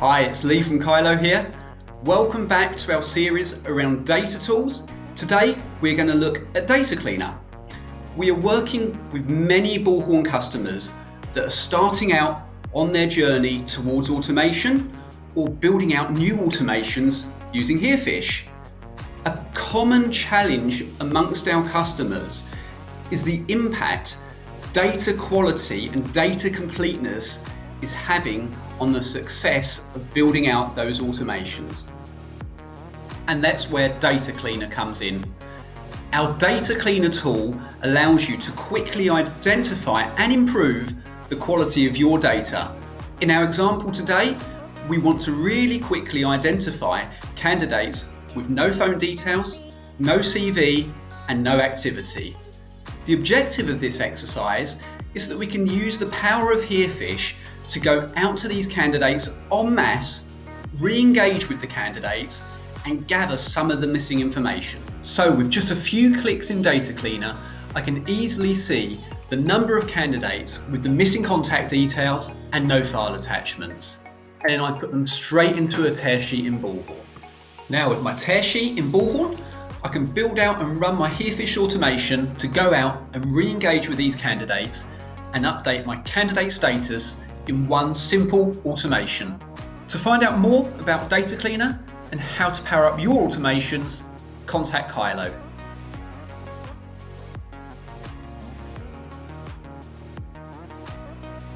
Hi, it's Lee from Kyloe here. Welcome back to our series around data tools. Today we're going to look at Data Cleaner. We are working with many Bullhorn customers that are starting out on their journey towards automation or building out new automations using Herefish. A common challenge amongst our customers is the impact data quality and data completeness is having on the success of building out those automations. And that's where Data Cleaner comes in. Our Data Cleaner tool allows you to quickly identify and improve the quality of your data. In our example today, we want to really quickly identify candidates with no phone details, no CV, and no activity. The objective of this exercise is that we can use the power of Herefish to go out to these candidates en masse, re-engage with the candidates, and gather some of the missing information. So with just a few clicks in Data Cleaner, I can easily see the number of candidates with the missing contact details and no file attachments. And then I put them straight into a tearsheet in Bullhorn. Now with my tearsheet in Bullhorn, I can build out and run my Herefish automation to go out and re-engage with these candidates and update my candidate status in one simple automation. To find out more about Data Cleaner and how to power up your automations, contact Kyloe.